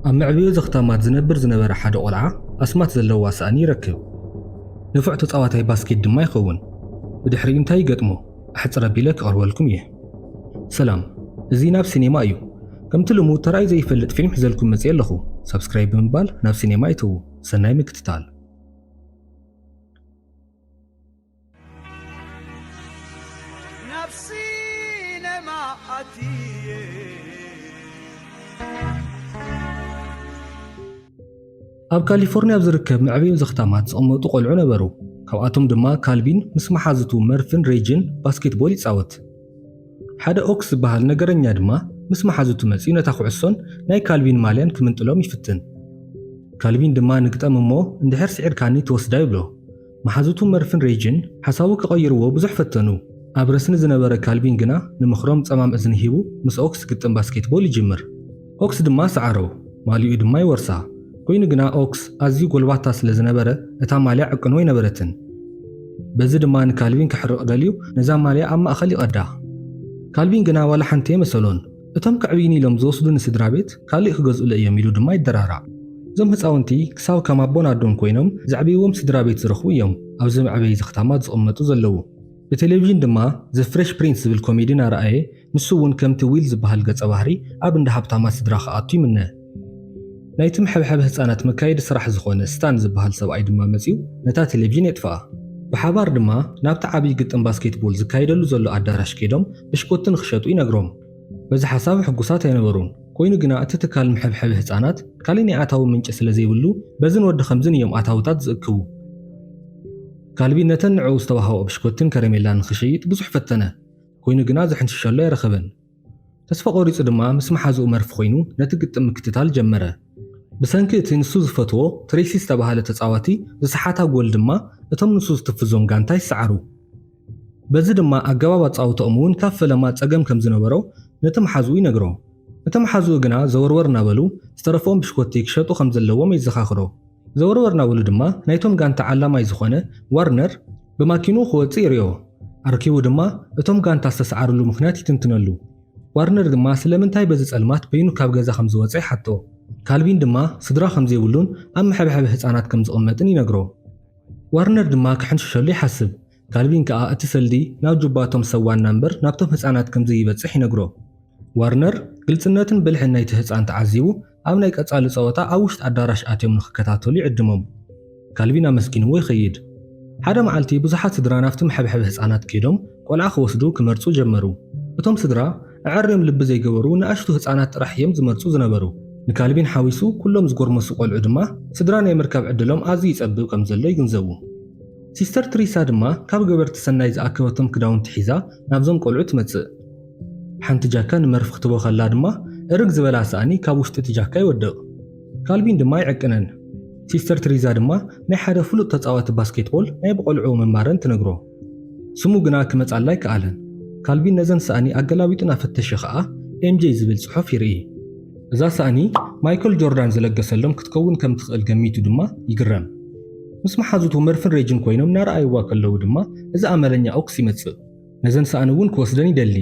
ኣብ ምዕብዮ ዘኽታማት ዝነበረ ሓደ ቆልዓ ኣስማት ዘለዋ ሳእኒ ይረክብ። ንፉዕ ተጻዋታይ ባስኬት ድማ ይኸውን። ብድሕሪኡ እንታይ ይገጥሞ? ኣሕጽር ኣቢለ ክቐርበልኩም እየ። ሰላም፣ እዚ ናብ ሲኔማ እዩ። ከምቲ ልሙድ ተራእዩ ዘይፈልጥ ፊልም ሒዘልኩም መጽእ ኣለኹ። ሰብስክራይብ ብምባል ናብ ሲኔማ ይተዉ። ሰናይ ምክትታል። ኣብ ካሊፎርኒያ ዝርከብ ምዕብዮ ዘኽታማት ዝቕመጡ ቆልዑ ነበሩ። ካብኣቶም ድማ ካልቪን ምስ መሓዝቱ መርፍን ሬጅን ባስኬትቦል ይጻወት። ሓደ ኦክስ ዝበሃል ነገረኛ ድማ ምስ መሓዝቱ መጺኡ ነታ ኩዕሶን ናይ ካልቪን ማልያን ክምንጥሎም ይፍትን። ካልቪን ድማ ንግጠም እሞ እንድሕር ስዒርካኒ ትወስዳ ይብሎ። መሓዝቱ መርፍን ሬጅን ሓሳቡ ክቐይርዎ ብዙሕ ፈተኑ። ኣብ ረስኒ ዝነበረ ካልቪን ግና ንምኽሮም ጸማም እዝኒ ሂቡ ምስ ኦክስ ግጥም ባስኬትቦል ይጅምር። ኦክስ ድማ ሰዓሮ፣ ማሊኡ ድማ ይወርሳ። ኮይኑ ግና ኦክስ ኣዝዩ ጎልባታ ስለ ዝነበረ እታ ማልያ ዕቅኖ ይነበረትን። በዚ ድማ ንካልቪን ክሕርቕ ደልዩ ነዛ ማልያ ኣብ ማእኸል ይቐዳ። ካልቪን ግና ዋላ ሓንቲ መሰሎን። እቶም ክዕብይኒ ኢሎም ዝወስዱ ንስድራ ቤት ካልእ ክገዝኡለ እዮም ኢሉ ድማ ይደራራዕ። እዞም ህፃውንቲ ክሳብ ከም ኣቦን ኣዶን ኮይኖም ዘዕብይዎም ስድራ ቤት ዝረኽቡ እዮም ኣብዚ ምዕበይ ዘኽታማት ዝቕመጡ ዘለዉ። ብቴሌቪዥን ድማ ዘ ፍሬሽ ፕሪንስ ዝብል ኮሜዲ ናረኣየ ንሱ እውን ከምቲ ዊል ዝበሃል ገጸ ባህሪ ኣብ እንዳ ሃብታማት ስድራ ክኣቱ ይምነ። ናይቲ ምሕብሕብ ህፃናት መካየዲ ስራሕ ዝኾነ ስታን ዝበሃል ሰብኣይ ድማ መጺኡ ነታ ቴሌቪዥን የጥፍኣ። ብሓባር ድማ ናብቲ ዓብይ ግጥም ባስኬትቦል ዝካየደሉ ዘሎ ኣዳራሽ ከይዶም ብሽኮቲ ንኽሸጡ ይነግሮም። በዚ ሓሳብ ሕጉሳት ኣይነበሩን። ኮይኑ ግና እቲ ትካል ምሕብሕብ ህፃናት ካልእ ናይ ኣታዊ ምንጪ ስለ ዘይብሉ በዝን ወዲ ከምዝን እዮም ኣታውታት ዝእክቡ። ካልቪን ነተን ንዕኡ ዝተዋህቦ ብሽኮትን ከረሜላን ንኽሸይጥ ብዙሕ ፈተነ። ኮይኑ ግና ዝሕንሽሸሎ ኣይረኸበን። ተስፋ ቆሪጹ ድማ ምስ መሓዝኡ መርፊ ኮይኑ ነቲ ግጥም ምክትታል ጀመረ። ብሰንኪ እቲ ንሱ ዝፈትዎ ትሬሲ ዝተባሃለ ተጻዋቲ ዝሰሓታ ጎል ድማ እቶም ንሱ ዝትፍዞም ጋንታ ይሰዓሩ። በዚ ድማ ኣገባብ ኣጻውቶኦም እውን ካብ ፈለማ ጸገም ከም ዝነበሮ ነቲ መሓዝኡ ይነግሮ። እቲ መሓዝኡ ግና ዘወርወር እናበሉ ዝተረፈኦም ብሽኮቲ ክሸጡ ከም ዘለዎም ይዘኻኽሮ። ዘወርወር እናበሉ ድማ ናይቶም ጋንታ ዓላማይ ዝኾነ ዋርነር ብማኪኑ ክወፅእ ይርዮ። ኣርኪቡ ድማ እቶም ጋንታ ዝተሰዓሩሉ ምኽንያት ይትንትነሉ። ዋርነር ድማ ስለምንታይ በዚ ጸልማት በይኑ ካብ ገዛ ከም ዝወፅእ ይሓቶ። ካልቪን ድማ ስድራ ከም ዘይብሉን ኣብ ምሕብሕብ ህፃናት ከም ዝቕመጥን ይነግሮ። ዋርነር ድማ ክሕንሽሸሉ ይሓስብ። ካልቪን ከዓ እቲ ሰልዲ ናብ ጁባቶም ሰዋና እምበር ናብቶም ህፃናት ከም ዘይበጽሕ ይነግሮ። ዋርነር ግልጽነትን ብልሕን ናይቲ ህፃን ተዓዚቡ ኣብ ናይ ቀጻሊ ጸወታ ኣብ ውሽጢ ኣዳራሽ ኣትዮም ንኽከታተሉ ይዕድሞም። ካልቪን ኣመስኪንዎ ይኸይድ። ሓደ መዓልቲ ብዙሓት ስድራ ናብቲ ምሕብሕብ ህፃናት ከይዶም ቆልዓ ክወስዱ ክመርጹ ጀመሩ። እቶም ስድራ ኣዕርዮም ልቢ ዘይገበሩ ንኣሽቱ ህፃናት ጥራሕ እዮም ዝመርጹ ዝነበሩ። ንካልቪን ሓዊሱ ኩሎም ዝጎርመሱ ቆልዑ ድማ ስድራ ናይ ምርካብ ዕድሎም ኣዝዩ ይጸብብ ከም ዘሎ ይግንዘቡ። ሲስተር ትሪሳ ድማ ካብ ገበርቲ ሰናይ ዝኣከበቶም ክዳውንቲ ሒዛ ናብዞም ቆልዑ ትመጽእ። ሓንቲ ጃካ ንመርፊ ክትቦ ከላ ድማ እርግ ዝበላ ሳእኒ ካብ ውሽጢ እቲ ጃካ ይወድቕ። ካልቪን ድማ ይዕቅነን። ሲስተር ትሪዛ ድማ ናይ ሓደ ፍሉጥ ተጻዋቲ ባስኬትቦል ናይ ብቆልዑ መማረን ትነግሮ። ስሙ ግና ክመጻላ ይከኣለን። ካልቪን ነዘን ሳእኒ ኣገላቢጡ ናፈተሸ ከዓ ኤምጄ ዝብል ጽሑፍ ይርኢ። እዛ ሳእኒ ማይክል ጆርዳን ዝለገሰሎም ክትከውን ከም ትኽእል ገሚቱ ድማ ይግረም። ምስ መሓዙቱ መርፍን ሬጅን ኮይኖም ናረኣይዋ ከለዉ ድማ እዚ ኣመለኛ ኦክስ ይመጽእ። ነዘን ሳእኒ እውን ክወስደን ይደሊ።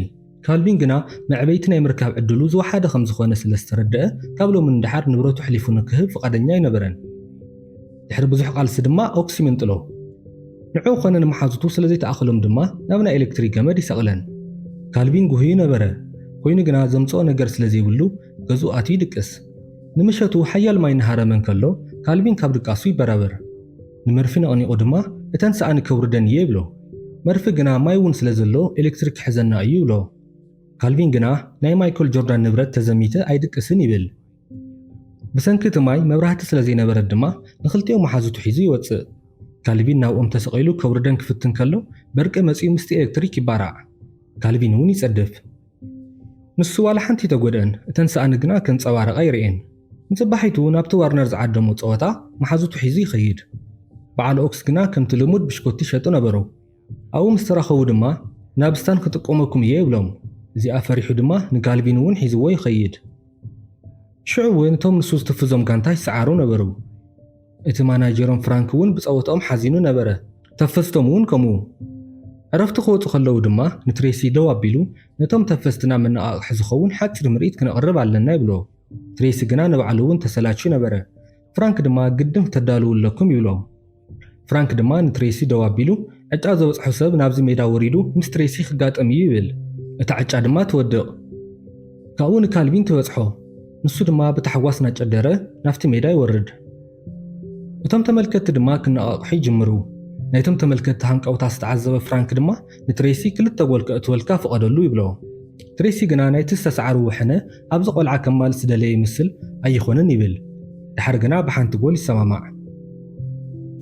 ካልቪን ግና መዕበይቲ ናይ ምርካብ ዕድሉ ዝወሓደ ከም ዝኾነ ስለ ዝተረድአ ካብ ሎሚ ንድሓር ንብረቱ ሕሊፉ ንክህብ ፈቓደኛ ኣይነበረን። ድሕሪ ብዙሕ ቃልሲ ድማ ኦክስ ይምንጥሎ። ንዑ ኮነ ንመሓዙቱ ስለ ዘይተኣኽሎም ድማ ናብ ናይ ኤሌክትሪክ ገመድ ይሰቕለን። ካልቪን ጉህዩ ነበረ። ኮይኑ ግና ዘምጽኦ ነገር ስለ ዘይብሉ ገዝኡ ኣትዩ ይድቅስ። ንምሸቱ ሓያል ማይ እናሃረመን ከሎ ካልቪን ካብ ድቃሱ ይበራበር። ንመርፊ ነቕኒቑ ድማ እተን ሳእኒ ከውርደን እየ ይብሎ። መርፊ ግና ማይ እውን ስለ ዘሎ ኤሌክትሪክ ክሕዘና እዩ ይብሎ። ካልቪን ግና ናይ ማይክል ጆርዳን ንብረት ተዘሚተ ኣይድቅስን ይብል። ብሰንኪ እቲ ማይ መብራህቲ ስለ ዘይነበረት ድማ ንኽልቲኦም መሓዙቱ ሒዙ ይወፅእ። ካልቪን ናብኦም ተሰቒሉ ከውርደን ክፍትን ከሎ በርቂ መጺኡ ምስቲ ኤሌክትሪክ ይባራዕ። ካልቪን እውን ይጸድፍ። ንሱ ዋላ ሓንቲ ተጎድአን። እተን ሳእኒ ግና ከንጸባረቓ ይርአን። ንጽባሒቱ ናብቲ ዋርነር ዝዓደሞ ጸወታ መሓዙቱ ሒዙ ይኸይድ። በዓል ኦክስ ግና ከምቲ ልሙድ ብሽኮቲ ሸጡ ነበሩ። ኣብኡ ምስ ተራኸቡ ድማ ናብ ስታን ክጥቆመኩም እየ ይብሎም። እዚኣ ፈሪሑ ድማ ንካልቪን እውን ሒዝዎ ይኸይድ። ሽዑ እውን እቶም ንሱ ዝትፍዞም ጋንታ ይሰዓሩ ነበሩ። እቲ ማናጀሮም ፍራንክ እውን ብጸወቶኦም ሓዚኑ ነበረ። ተፈስቶም እውን ከምኡ። ዕረፍቲ ክወፁ ከለዉ ድማ ንትሬሲ ደው ኣቢሉ ነቶም ተፈስትና መነቓቕሒ ዝኸውን ሓፂር ምርኢት ክነቕርብ ኣለና ይብሎ። ትሬሲ ግና ንባዕሉ እውን ተሰላችዩ ነበረ። ፍራንክ ድማ ግድም ተዳልውለኩም ይብሎ። ፍራንክ ድማ ንትሬሲ ደው ኣቢሉ ዕጫ ዘበፅሖ ሰብ ናብዚ ሜዳ ወሪዱ ምስ ትሬሲ ክጋጠም እዩ ይብል። እታ ዕጫ ድማ ትወድቕ። ካብኡ ንካልቪን ትበፅሖ። ንሱ ድማ ብታሕጓስ እናጨደረ ናብቲ ሜዳ ይወርድ። እቶም ተመልከትቲ ድማ ክነቓቕሑ ይጅምሩ። ናይቶም ተመልከትቲ ሃንቀውታ ዝተዓዘበ ፍራንክ ድማ ንትሬሲ 2 ጎል ከእትወልካ ፍቐደሉ ይብሎ። ትሬሲ ግና ናይቲ ዝተሰዓሩ ውሕነ ኣብዚ ቆልዓ ከማልስ ዝደለየ ይመስል ኣይኾነን ይብል። ድሓር ግና ብሓንቲ ጎል ይሰማማዕ።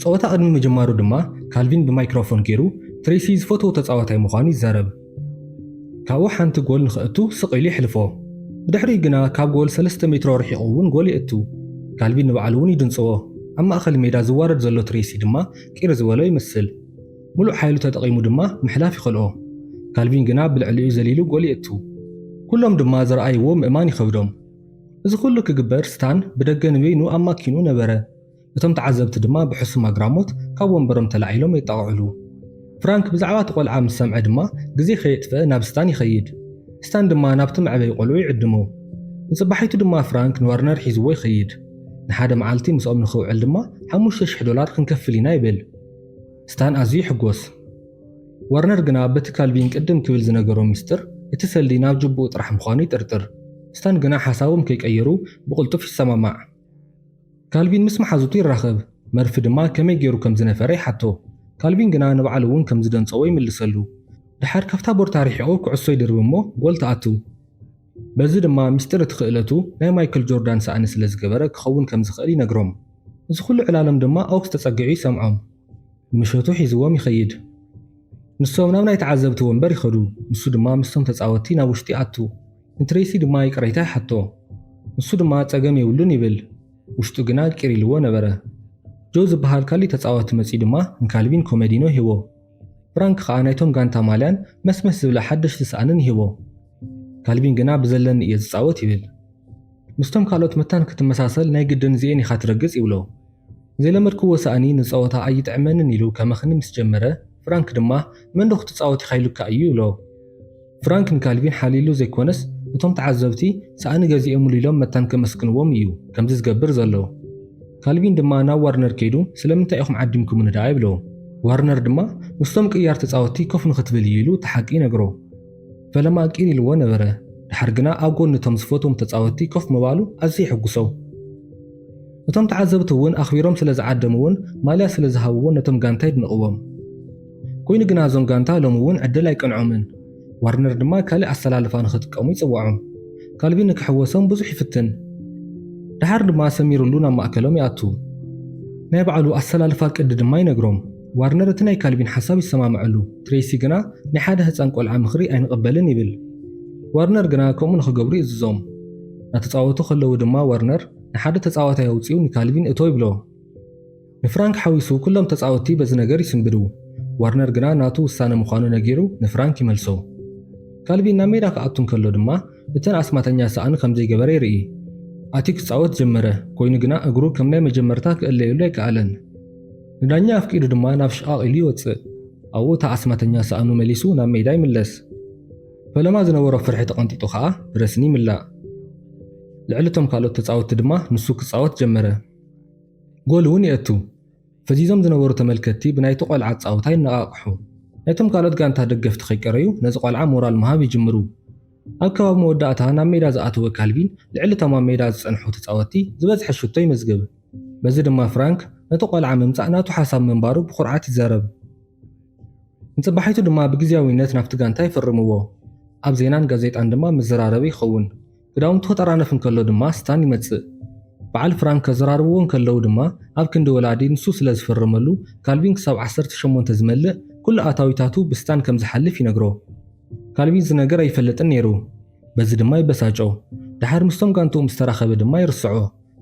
ፀወታ ቅድሚ ምጅማሩ ድማ ካልቪን ብማይክሮፎን ገይሩ ትሬሲ ዝፈትዎ ተፃዋታይ ምዃኑ ይዛረብ። ካብኡ ሓንቲ ጎል ንኽእቱ ስቕ ኢሉ ይሕልፎ። ብድሕሪኡ ግና ካብ ጎል 3 ሜትሮ ርሒቑ እውን ጎል ይእቱ። ካልቪን ንባዕሉ እውን ይድንፅዎ። ኣብ ማእኸል ሜዳ ዝዋረድ ዘሎ ትሬሲ ድማ ቂር ዝበሎ ይመስል። ሙሉእ ሓይሉ ተጠቒሙ ድማ ምሕላፍ ይኽእልኦ። ካልቪን ግና ብልዕሊኡ ዘሊሉ ጎል ይእቱ። ኩሎም ድማ ዝረኣይዎ ምእማን ይኸብዶም። እዚ ኩሉ ክግበር ስታን ብደገ ንበይኑ ኣማኪኑ ነበረ። እቶም ተዓዘብቲ ድማ ብሕሱም ኣግራሞት ካብ ወንበሮም ተላዒሎም ይጣቕዕሉ። ፍራንክ ብዛዕባ እቲ ቆልዓ ምስ ሰምዐ ድማ ግዜ ከየጥፍአ ናብ ስታን ይኸይድ። ስታን ድማ ናብቲ መዕበይ ቆልዑ ይዕድሞ። ንፅባሒቱ ድማ ፍራንክ ንዋርነር ሒዝዎ ይኸይድ። ንሓደ መዓልቲ ምስኦም ንኽውዕል ድማ $5,000 ክንከፍል ኢና ይብል። ስታን ኣዝዩ ይሕጎስ። ዋርነር ግና በቲ ካልቪን ቅድም ክብል ዝነገሮ ሚስጥር እቲ ሰልዲ ናብ ጅቡኡ ጥራሕ ምዃኑ ይጥርጥር። ስታን ግና ሓሳቦም ከይቀየሩ ብቕልጡፍ ይሰማማዕ። ካልቪን ምስ መሓዙቱ ይራኸብ። መርፊ ድማ ከመይ ገይሩ ከም ዝነፈረ ይሓቶ። ካልቪን ግና ንባዕሉ እውን ከም ዝደንፀዎ ይምልሰሉ። ድሓር ካብታ ቦርታ ሪሒቑ ኩዕሶ ይድርብ እሞ ጎል ተኣቱ። በዚ ድማ ሚስጥር እቲ ክእለቱ ናይ ማይክል ጆርዳን ሰኣኒ ስለ ዝገበረ ክኸውን ከም ዝኽእል ይነግሮም። እዚ ኩሉ ዕላሎም ድማ ኣውክስ ተጸጊዑ ይሰምዖም። ንምሸቱ ሒዝዎም ይኸይድ። ንሶም ናብ ናይ ተዓዘብቲ ወንበር ይኸዱ። ንሱ ድማ ምስቶም ተፃወቲ ናብ ውሽጢ ኣቱ። ንትሬሲ ድማ ይቅረይታ ይሓቶ። ንሱ ድማ ፀገም የብሉን ይብል። ውሽጡ ግና ቂር ኢልዎ ነበረ። ጆ ዝበሃል ካሊእ ተፃወቲ መፂ ድማ ንካልቪን ኮሜዲኖ ሂቦ። ፍራንክ ከዓ ናይቶም ጋንታ ማልያን መስመስ ዝብለ ሓደሽቲ ሰኣንን ይሂቦ። ካልቪን ግና ብዘለኒ እየ ዝፃወት ይብል። ምስቶም ካልኦት መታን ክትመሳሰል ናይ ግድን እዚአን ኢኻ ትረግፅ ይብሎ። ዘይለመድክዎ ሰኣኒ ንፀወታ ኣይጥዕመንን ኢሉ ከመኽኒ ምስ ጀመረ ፍራንክ ድማ መንዶ ክትፃወት ኢኻ ኢሉካ እዩ ይብሎ። ፍራንክ ንካልቪን ሓሊሉ ዘይኮነስ እቶም ተዓዘብቲ ሰኣኒ ገዚኦሙሉ ኢሎም መታን ከመስግንዎም እዩ ከምዚ ዝገብር ዘሎ። ካልቪን ድማ ናብ ዋርነር ከይዱ ስለምንታይ ኢኹም ዓዲምኩም ንዳኣ ይብሎ። ዋርነር ድማ ምስቶም ቅያር ተፃወቲ ኮፍ ንኽትብል እዩ ኢሉ ተሓቂ ነግሮ። ፈለማ ቂር ኢልዎ ነበረ። ድሓር ግና ኣብ ጎኒ እቶም ዝፈትዎም ተፃወቲ ኮፍ ምባሉ ኣዝዩ ይሕጉሶ። እቶም ተዓዘብቲ እውን ኣኽቢሮም ስለ ዝዓደሙ እውን ማልያ ስለ ዝሃብዎ ነቶም ጋንታ ይድንቕዎም። ኮይኑ ግና እዞም ጋንታ ሎሚ እውን ዕድል ኣይቀንዖምን። ዋርነር ድማ ካልእ ኣሰላልፋ ንኽጥቀሙ ይፅዋዖም። ካልቪን ንክሕወሶም ብዙሕ ይፍትን። ድሓር ድማ ሰሚሩሉ ናብ ማእከሎም ይኣቱ። ናይ ባዕሉ ኣሰላልፋ ቅዲ ድማ ይነግሮም። ዋርነር እቲ ናይ ካልቪን ሓሳብ ይሰማምዐሉ። ትሬሲ ግና ናይ ሓደ ህፃን ቆልዓ ምኽሪ ኣይንቕበልን ይብል። ዋርነር ግና ከምኡ ንኽገብሩ ይእዝዞም። እናተፃወቱ ከለዉ ድማ ዋርነር ንሓደ ተፃዋታይ ኣውፂኡ ንካልቪን እቶ ይብሎ። ንፍራንክ ሓዊሱ ኩሎም ተፃወቲ በዚ ነገር ይስንብዱ። ዋርነር ግና ናቱ ውሳነ ምዃኑ ነጊሩ ንፍራንክ ይመልሶ። ካልቪን ናብ ሜዳ ክኣቱ እንከሎ ድማ እተን ኣስማተኛ ሰኣኒ ከም ዘይገበረ ይርኢ። ኣትዩ ክፃወት ጀመረ። ኮይኑ ግና እግሩ ከም ናይ መጀመርታ ክእለየሉ ኣይከኣለን። ንዳኛ ኣፍቂዱ ድማ ናብ ሽቓቕ ኢሉ ይወፅእ። ኣብኡ እታ ኣስማተኛ ሰኣኑ መሊሱ ናብ ሜዳ ይምለስ። ፈለማ ዝነበሮ ፍርሒ ተቐንጢጡ ከዓ ብረስኒ ይምላእ። ልዕሊ እቶም ካልኦት ተፃወቲ ድማ ንሱ ክፃወት ጀመረ። ጎል እውን ይእቱ። ፈዚዞም ዝነበሩ ተመልከትቲ ብናይቲ ቆልዓ ፃውታ ይነቓቕሑ። ናይቶም ካልኦት ጋንታ ደገፍቲ ከይቀረዩ ነዚ ቆልዓ ሞራል ምሃብ ይጅምሩ። ኣብ ከባቢ መወዳእታ ናብ ሜዳ ዝኣተወ ካልቪን ልዕሊ እቶም ኣብ ሜዳ ዝፀንሑ ተፃወቲ ዝበዝሐ ሽቶ ይመዝግብ። በዚ ድማ ፍራንክ ነቲ ቆልዓ ምምፃእ ናቱ ሓሳብ ምንባሩ ብኹርዓት ይዛረብ። ንፅባሒቱ ድማ ብግዝያዊነት ናብቲ ጋንታ ይፈርምዎ። ኣብ ዜናን ጋዜጣን ድማ መዘራረቢ ይኸውን። ክዳውንቱ ክጠራነፍ እንከሎ ድማ ስታን ይመፅእ። በዓል ፍራንክ ከዘራርብዎ እንከለዉ ድማ ኣብ ክንዲ ወላዲ ንሱ ስለ ዝፈርመሉ ካልቪን ክሳብ 18 ዝመልእ ኩሉ ኣታዊታቱ ብስታን ከም ዝሓልፍ ይነግሮ። ካልቪን ዝነገር ኣይፈልጥን ነይሩ። በዚ ድማ ይበሳጮ። ድሓር ምስቶም ጋንትኡ ምስ ተራኸበ ድማ ይርስዖ።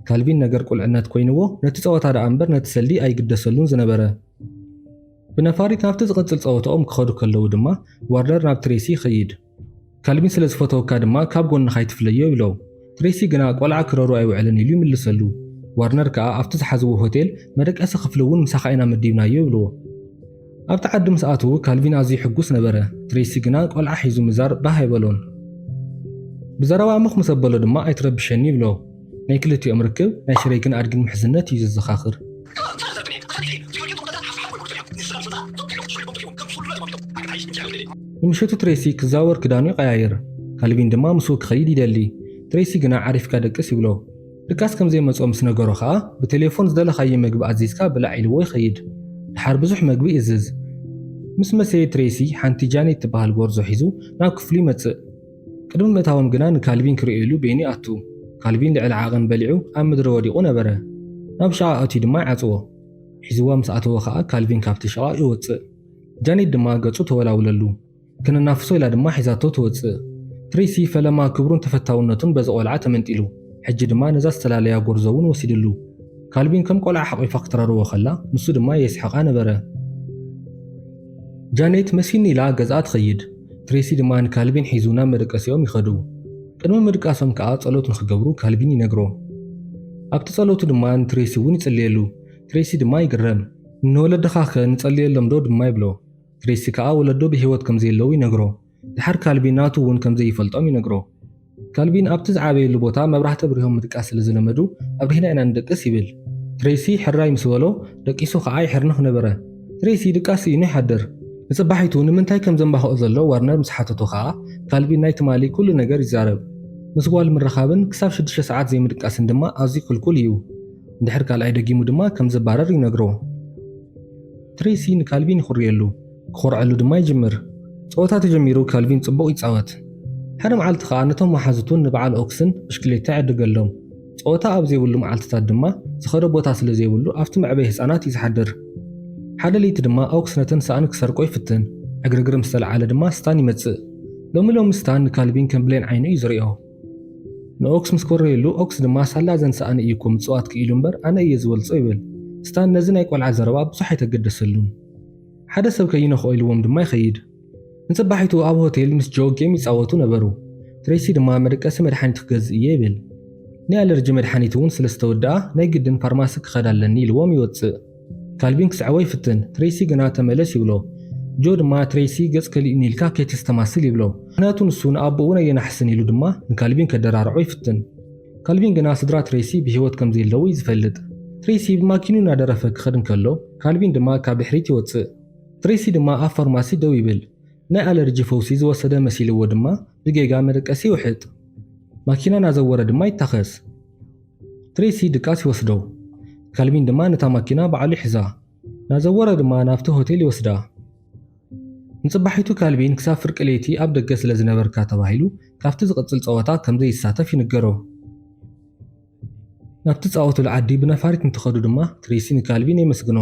ካልቪን ነገር ቁልዕነት ኮይንዎ ነቲ ፀወታ ደኣ እምበር ነቲ ሰልዲ ኣይግደሰሉን ዝነበረ። ብነፋሪት ናብቲ ዝቕፅል ፀወትኦም ክኸዱ ከለዉ ድማ ዋርነር ናብ ትሬሲ ይኸይድ። ካልቪን ስለ ዝፈተወካ ድማ ካብ ጎንኻ ይትፍለዮ ይብሎ። ትሬሲ ግና ቆልዓ ክረሩ ኣይውዕልን ኢሉ ይምልሰሉ። ዋርነር ከዓ ኣብቲ ዝሓዝዎ ሆቴል መደቀሲ ክፍሊ እውን ምሳኻ ኢና መዲብናዮ ይብልዎ። ኣብቲ ዓዲ ምስ ኣትዉ ካልቪን ኣዝዩ ሕጉስ ነበረ። ትሬሲ ግና ቆልዓ ሒዙ ምዛር ባህ ኣይበሎን። بزروا مخ مسبلو دما ايتربشني بلو ናይ ክልቲኦም ርክብ ናይ ሽሬግን ኣድግን ምሕዝነት እዩ ዝዘኻኽር ንምሸቱ ትሬሲ ክዛወር ክዳኑ ይቀያይር ካልቪን ድማ ምስኡ ክኸይድ ይደሊ ትሬሲ ግና ዓሪፍካ ደቅስ ይብሎ ድቃስ ከምዘይመፅኦ ምስ ነገሮ ከዓ ብቴሌፎን ዝደለኻዮ ምግቢ ኣዚዝካ ብላዕ ኢልዎ ይኸይድ ድሓር ብዙሕ ምግቢ ይእዝዝ ምስ መሰየ ትሬሲ ሓንቲ ጃኔት ትበሃል ጎርዞ ሒዙ ናብ ክፍሉ ይመፅእ ቅድሚ ምእታዎም ግና ንካልቪን ክሪኦ ኢሉ ቤኒ ኣቱ ካልቪን ልዕሊ ዓቐን በሊዑ ኣብ ምድሪ ወዲቑ ነበረ ናብ ሸቓ ኣትዩ ድማ ይዓፅዎ ሒዝዋ ምስ ኣተወ ከዓ ካልቪን ካብቲ ሸቓ ይወፅእ ጃኔት ድማ ገፁ ተወላውለሉ ክነናፍሶ ኢላ ድማ ሒዛቶ ትወፅእ ትሬሲ ፈለማ ክብሩን ተፈታውነቱን በዚ ቆልዓ ተመንጢሉ ሕጂ ድማ ነዛ ዝተላለያ ጎርዞ እውን ወሲድሉ ካልቪን ከም ቆልዓ ሓቂፋ ክትረርቦ ከላ ንሱ ድማ የስሐቓ ነበረ ጃኔት መሲን ኢላ ገዝኣ ትኸይድ ትሬሲ ድማ ንካልቪን ሒዙ ናብ መደቀሲኦም ይኸዱ ቅድሚ ምድቃሶም ከዓ ጸሎት ንኽገብሩ ካልቪን ይነግሮ ኣብቲ ጸሎቱ ድማ ንትሬሲ እውን ይጸልየሉ ትሬሲ ድማ ይግረም ንወለድኻ ኸ ንጸልየሎም ዶ ድማ ይብሎ ትሬሲ ከዓ ወለዶ ብሂወት ከም ዘየለው ይነግሮ ድሓር ካልቪን ናቱ እውን ከም ዘይፈልጦም ይነግሮ ካልቪን ኣብቲ ዝዓበየሉ ቦታ መብራህቲ ብርሆም ምጥቃስ ስለ ዝለመዱ ኣብሪህና ኢና ንደቅስ ይብል ትሬሲ ሕራይ ምስ በሎ ደቂሱ ከዓ ይሕርንኽ ነበረ ትሬሲ ድቃስ ኢኑ ይሓድር ንጽባሒቱ ንምንታይ ከም ዘንባኽኦ ዘሎ ዋርነር ምስ ሓተቶ ከዓ ካልቪን ናይ ትማሊ ኩሉ ነገር ይዛረብ ምስ ጓል ምረኻብን ክሳብ 6 ሰዓት ዘይምድቃስን ድማ ኣዝዩ ክልኩል እዩ እንድሕር ካልኣይ ደጊሙ ድማ ከም ዝባረር ይነግሮ ትሬሲ ንካልቪን ይኹርየሉ ክኹርዐሉ ድማ ይጅምር ፀወታ ተጀሚሩ ካልቪን ጽቡቕ ይፃወት ሓደ መዓልቲ ከዓ ነቶም መሓዝቱን ንበዓል ኦክስን ብሽክሌታ ይዕድገሎም ፀወታ ኣብ ዘይብሉ መዓልትታት ድማ ዝኸደ ቦታ ስለ ዘይብሉ ኣብቲ መዕበይ ህፃናት ይዝሓድር ሓደ ለይቲ ድማ ኦክስ ነተን ሳእኒ ክሰርቆ ይፍትን ዕግርግር ምስ ተለዓለ ድማ ስታን ይመፅእ ሎሚ ስታን ንካልቪን ከም ብሌን ዓይኑ እዩ ዝሪኦ ንኦክስ ምስ ኮረየሉ ኦክስ ድማ ሳላ ዘን ሳእኒ እዩ እኮ ምፅዋት ክኢሉ እምበር ኣነ እየ ዝበልፆ ይብል ስታን ነዚ ናይ ቆልዓ ዘረባ ብዙሕ ኣይተገደሰሉን ሓደ ሰብ ከይነኽኦ ኢልዎም ድማ ይኸይድ ንጽባሒቱ ኣብ ሆቴል ምስ ጆ ጌም ይፃወቱ ነበሩ ትሬሲ ድማ መደቀሲ መድሓኒት ክገዝእ እየ ይብል ናይ ኣለርጂ መድሓኒት እውን ስለ ዝተወድኣ ናይ ግድን ፋርማሲ ክኸድ ኣለኒ ኢልዎም ይወፅእ ካልቪን ክስዕቦ ይፍትን ትሬሲ ግና ተመለስ ይብሎ ጆ ድማ ትሬሲ ገጽ ከሊእኒ ኢልካ ከይተስተማስል ይብሎ ምክንያቱ ንሱ ንኣቦ እውን ኣየናሕስን ኢሉ ድማ ንካልቪን ከደራርዖ ይፍትን ካልቪን ግና ስድራ ትሬሲ ብሂወት ከም ዘየለው እዩ ዝፈልጥ ትሬሲ ብማኪኑ እናደረፈ ክኸድ እንከሎ ካልቪን ድማ ካብ ድሕሪት ይወፅእ ትሬሲ ድማ ኣብ ፋርማሲ ደው ይብል ናይ ኣለርጂ ፈውሲ ዝወሰደ መሲልዎ ድማ ብጌጋ መደቀሲ ይውሕጥ ማኪና ናዘወረ ድማ ይታኸስ ትሬሲ ድቃስ ይወስዶ ካልቪን ድማ ነታ ማኪና በዓሉ ይሕዛ ናዘወረ ድማ ናብቲ ሆቴል ይወስዳ ንጽባሒቱ ካልቪን ክሳብ ፍርቂ ለይቲ ኣብ ደገ ስለ ዝነበርካ ተባሂሉ ካብቲ ዝቕፅል ፀወታ ከም ዘይሳተፍ ይንገሮ ናብቲ ፃወቱሉ ዓዲ ብነፋሪት እንትኸዱ ድማ ትሬሲ ንካልቪን የመስግኖ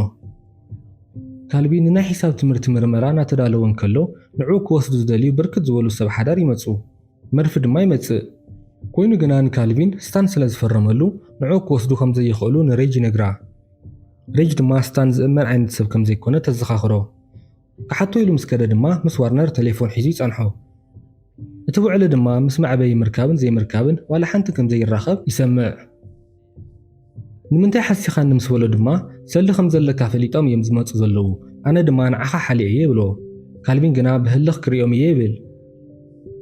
ካልቪን ናይ ሒሳብ ትምህርቲ ምርመራ እናተዳለወ እንከሎ ንዑ ክወስዱ ዝደልዩ ብርክት ዝበሉ ሰብ ሓዳር ይመፁ መርፊ ድማ ይመፅእ ኮይኑ ግና ንካልቪን ስታን ስለ ዝፈረመሉ ንዑ ክወስዱ ከም ዘይኽእሉ ንሬጅ ይነግራ ሬጅ ድማ ስታን ዝእመን ዓይነት ሰብ ከም ዘይኮነ ተዘኻኽሮ ካሓቶ ኢሉ ምስ ከደ ድማ ምስ ዋርነር ቴሌፎን ሒዙ ይጸንሖ እቲ ውዕሊ ድማ ምስ ማዕበይ ምርካብን ዘይምርካብን ዋላ ሓንቲ ከም ዘይራኸብ ይሰምዕ ንምንታይ ሓሲኻ ንምስ በሎ ድማ ሰሊ ከም ዘለካ ፈሊጦም እዮም ዝመፁ ዘለዉ ኣነ ድማ ንዓኻ ሓሊየ እየ ይብሎ ካልቪን ግና ብህልኽ ክሪኦም እየ ይብል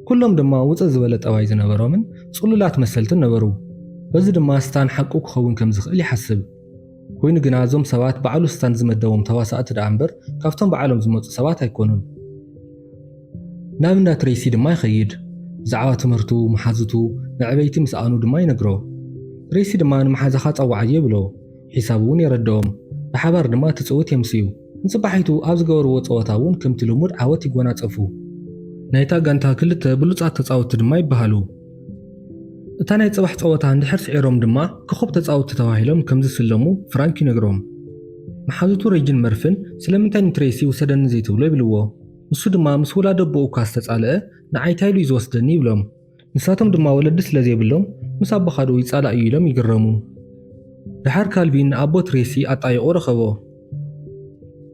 ኩሎም ድማ ውፅእ ዝበለ ጠባይ ዝነበሮምን ጽሉላት መሰልትን ነበሩ በዚ ድማ ስታን ሓቁ ክኸውን ከም ዝኽእል ይሓስብ ኮይኑ ግና እዞም ሰባት በዓሉ ስታን ዝመደቦም ተዋሳእቲ ደኣ እምበር ካብቶም በዓሎም ዝመፁ ሰባት ኣይኮኑን ናብ እንዳ ትሬሲ ድማ ይኸይድ ብዛዕባ ትምህርቱ መሓዝቱ ንዕበይቲ ምስኣኑ ድማ ይነግሮ ትሬሲ ድማ ንመሓዛኻ ፀዋዓየ ይብሎ ሒሳብ እውን የረድኦም ብሓባር ድማ ትፅውት የምስዩ ንጽባሒቱ ኣብ ዝገበርዎ ፀወታ እውን ከምቲ ልሙድ ዓወት ይጎናፀፉ ናይታ ጋንታ ክልተ ብሉፃት ተፃወቲ ድማ ይበሃሉ እታ ናይ ጽባሕ ፀወታ እንድሕር ስዒሮም ድማ ክኹብ ተፃወቲ ተባሂሎም ከም ዝስለሙ ፍራንክ ይነግሮም መሓዝቱ ሬጅን መርፍን ስለምንታይ ንትሬሲ ውሰደኒ ዘይትብሎ ይብልዎ ንሱ ድማ ምስ ውላዶ ኣቦኡ እኳ ዝተፃልአ ንዓይታይሉ እዩ ዝወስደኒ ይብሎም ንሳቶም ድማ ወለዲ ስለ ዘይብሎም ምስ ኣቦኻዶ ይፃላእ እዩ ኢሎም ይግረሙ ድሓር ካልቪን ንኣቦ ትሬሲ ኣጣይቑ ረኸቦ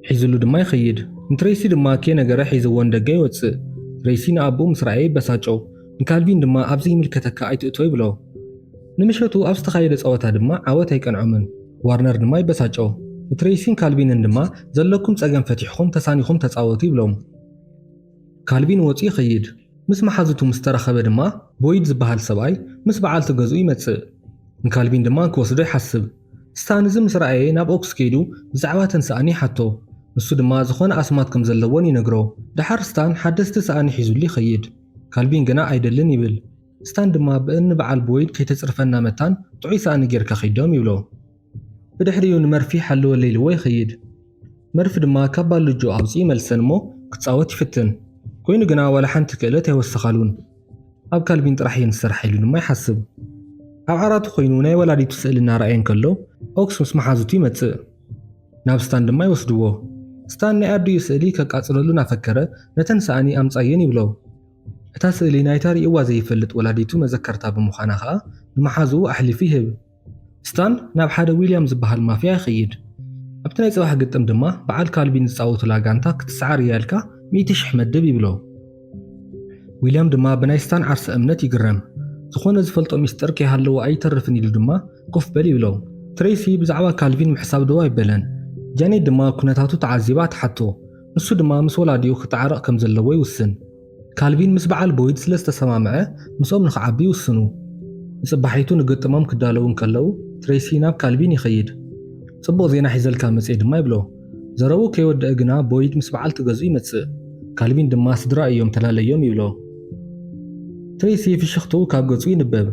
ሒዙሉ ድማ ይኸይድ ንትሬሲ ድማ ነገረ ሒዝዎ ንደገ ይወፅእ ትሬሲ ንኣቦ ምስ ረኣየ ይበሳጮ ንካልቪን ድማ ኣብዚ ይምልከተካ ኣይትእቶ ይብሎ ንምሸቱ ኣብ ዝተኻየደ ፀወታ ድማ ዓወት ኣይቀንዖምን ዋርነር ድማ ይበሳጮ ንትሬሲን ካልቪንን ድማ ዘለኩም ፀገም ፈቲሕኩም ተሳኒኹም ተፃወቱ ይብሎም ካልቪን ወፂኡ ይኸይድ ምስ መሓዝቱ ምስ ተረኸበ ድማ ቦይድ ዝበሃል ሰብኣይ ምስ በዓልቲ ገዝኡ ይመጽእ። ንካልቪን ድማ ክወስዶ ይሓስብ። ስታን እዚ ምስ ረኣየ ናብ ኦክስ ከይዱ ብዛዕባ ተንሰኣኒ ሓቶ። ንሱ ድማ ዝኾነ ኣስማት ከም ዘለዎን ይነግሮ። ድሓር ስታን ሓደስቲ ሰኣኒ ሒዙሉ ይኸይድ። ካልቪን ግና ኣይደልን ይብል። ስታን ድማ ብእኒ በዓል ቦይድ ከይተጽርፈና መታን ጥዑይ ሰኣኒ ጌርካ ኸይዶም ይብሎ። ብድሕሪኡ ንመርፊ ሓለወለ ኢልዎ ይኸይድ። መርፊ ድማ ካብ ባልጆ ኣውፂኡ ይመልሰን እሞ ክጻወት ይፍትን። ኮይኑ ግና ዋላ ሓንቲ ክእለት ኣይወሰኻሉን። ኣብ ካልቪን ጥራሕ እየ ንሰርሕ ኢሉ ድማ ይሓስብ። ኣብ ዓራቱ ኮይኑ ናይ ወላዲቱ ስእሊ እናረኣየ እንከሎ ኦክስ ምስ መሓዝቱ ይመጽእ። ናብ ስታን ድማ ይወስድዎ። ስታን ናይ ኣድዩ ስእሊ ከቃጽለሉ ናፈከረ ነተን ሰኣኒ ኣምጻየን ይብሎ። እታ ስእሊ ናይታ ርእይዋ ዘይፈልጥ ወላዲቱ መዘከርታ ብምዃና ከዓ ንመሓዝኡ ኣሕሊፉ ይህብ። ስታን ናብ ሓደ ዊልያም ዝበሃል ማፍያ ይኸይድ። ኣብቲ ናይ ጽባሕ ግጥም ድማ በዓል ካልቪን ዝጻወቱላ ጋንታ ክትሰዓር እያልካ 100,000 መድብ ይብሎ። ዊልያም ድማ ብናይ ስታን ዓርሰ እምነት ይግረም። ዝኾነ ዝፈልጦ ሚስጥር ከይሃለዎ ኣይተርፍን ኢሉ ድማ ኮፍ በል ይብሎ። ትሬሲ ብዛዕባ ካልቪን ምሕሳብ ደዋ ይበለን። ጃኔት ድማ ኩነታቱ ተዓዚባ ትሓቶ። ንሱ ድማ ምስ ወላዲኡ ክተዓረቕ ከም ዘለዎ ይውስን። ካልቪን ምስ በዓል ቦይድ ስለ ዝተሰማምዐ ምስኦም ንኽዓቢ ይውስኑ። ንጽባሒቱ ንግጥሞም ክዳለዉ እንከለዉ ትሬሲ ናብ ካልቪን ይኸይድ። ጽቡቕ ዜና ሒዘልካ መጽእ ድማ ይብሎ። ዘረቡ ከይወድአ ግና ቦይድ ምስ በዓልቲ ገዝኡ ይመጽእ። ካልቪን ድማ ስድራ እዮም ተላለዮም ይብሎ። ትሬሲ ፍሽኽቱ ካብ ገጹ ይንበብ።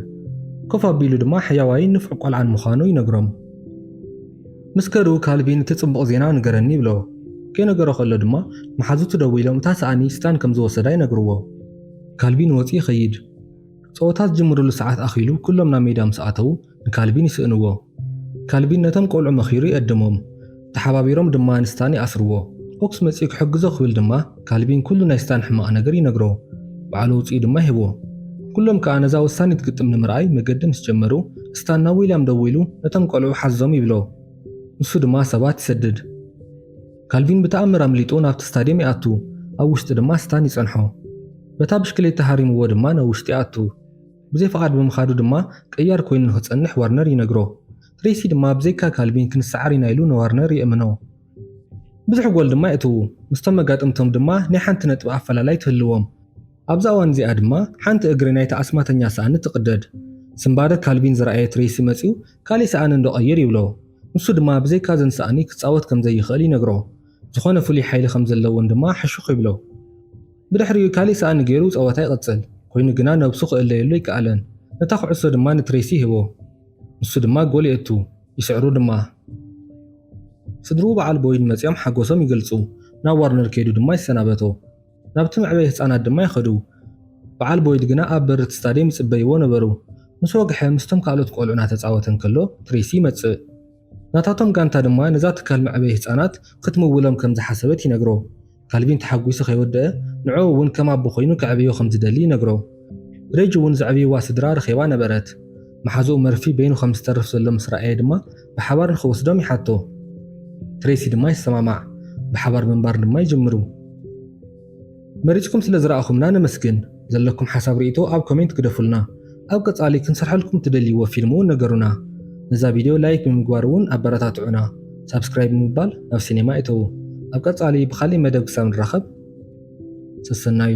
ኮፍ ኣቢሉ ድማ ሕያዋይን ንፍዕ ቆልዓን ምዃኑ ይነግሮም። ምስ ከዱ ካልቪን እቲ ጽቡቕ ዜና ንገረኒ ይብሎ። ከይነገሮ ከሎ ድማ መሓዙቱ ደው ኢሎም እታ ሰኣኒ ስታን ከም ዝወሰዳ ይነግርዎ። ካልቪን ወፂኡ ይኸይድ። ጸወታት ዝጅምሩሉ ሰዓት ኣኺሉ ኩሎም ናብ ሜዳ ምስ ኣተዉ ንካልቪን ይስእንዎ። ካልቪን ነቶም ቆልዑ መኺሩ ይቀድሞም። ተሓባቢሮም ድማ ንስታን ይኣስርዎ። ኦክስ መፂኡ ክሕግዞ ክብል ድማ ካልቪን ኩሉ ናይ ስታን ሕማቕ ነገር ይነግሮ። በዓሉ ውፅኡ ድማ ይህቦ። ኩሎም ከዓ ነዛ ወሳኒት ግጥም ንምርኣይ መገዲ ምስ ጀመሩ ስታን ናብ ዊልያም ደው ኢሉ ነቶም ቆልዑ ሓዞም ይብሎ። ንሱ ድማ ሰባት ይሰድድ። ካልቪን ብተኣምር ኣምሊጡ ናብቲ ስታድየም ይኣቱ። ኣብ ውሽጢ ድማ ስታን ይጸንሖ። በታ ብሽክሌታ ሃሪምዎ ድማ ናብ ውሽጢ ይኣቱ። ብዘይፈቓድ ብምኻዱ ድማ ቀያር ኮይኑ ንኽጸንሕ ዋርነር ይነግሮ። ትሬሲ ድማ ብዘይካ ካልቪን ክንሰዓር ኢና ኢሉ ንዋርነር ይእምኖ። ብዙሕ ጎል ድማ ይእትዉ። ምስቶም መጋጥምቶም ድማ ናይ ሓንቲ ነጥቢ ኣፈላላይ ትህልዎም። ኣብዛ እዋን እዚኣ ድማ ሓንቲ እግሪ ናይቲ ኣስማተኛ ሰኣኒ ትቕደድ። ስምባደ ካልቪን ዝረኣየ ትሬሲ መፂኡ ካሊእ ሰኣኒ እንደቐይር ይብሎ። ንሱ ድማ ብዘይካ ዘን ሰኣኒ ክጻወት ከም ዘይኽእል ይነግሮ። ዝኾነ ፍሉይ ሓይሊ ከም ዘለዎን ድማ ሕሹኽ ይብሎ። ብድሕሪኡ ካሊእ ሰኣኒ ገይሩ ጸወታ ይቕጽል። ኮይኑ ግና ነብሱ ክእለየሉ ይከኣለን። ነታ ኩዕሶ ድማ ንትሬሲ ይህቦ። ንሱ ድማ ጎል የእቱ። ይስዕሩ ድማ። ስድርኡ በዓል ቦይድ መፂኦም ሓጎሶም ይገልጹ። ናብ ዋርነር ከይዱ ድማ ይሰናበቶ። ናብቲ መዕበይ ህፃናት ድማ ይኸዱ። በዓል ቦይድ ግና ኣብ በሪ እቲ ስታድየም ይጽበይዎ ነበሩ። ምስ ወግሐ ምስቶም ካልኦት ቆልዑ እናተጻወተ እንከሎ ትሬሲ ይመጽእ። ናታቶም ጋንታ ድማ ነዛ ትካል መዕበይ ህፃናት ክትምውሎም ከም ዝሓሰበት ይነግሮ። ካልቪን ተሓጒሱ ከይወድአ ንዕኡ እውን ከም ኣቦ ኮይኑ ክዕብዮ ከም ዝደሊ ይነግሮ። ሬጅ እውን ዘዕብይዋ ስድራ ረኺባ ነበረት። መሓዝኡ መርፊ በይኑ ከም ዝተርፍ ዘሎ ምስ ረኣየ ድማ ብሓባር ንኽወስዶም ይሓቶ። ትሬሲ ድማ ይሰማማዕ። ብሓባር ምንባር ድማ ይጅምሩ። መሪፅኩም ስለ ዝረኣኹምና ነመስግን። ዘለኩም ሓሳብ ርእይቶ ኣብ ኮሜንት ክደፉልና። ኣብ ቀጻሊ ክንሰርሐልኩም ትደልይዎ ፊልም እውን ነገሩና። ነዛ ቪድዮ ላይክ ብምግባር እውን ኣበረታትዑና። ሳብስክራይብ ብምባል ናብ ሲኔማ ይተዉ። ኣብ ቀጻሊ ብኻሊእ መደብ ክሳብ ንራኸብ ሰሰናዩ።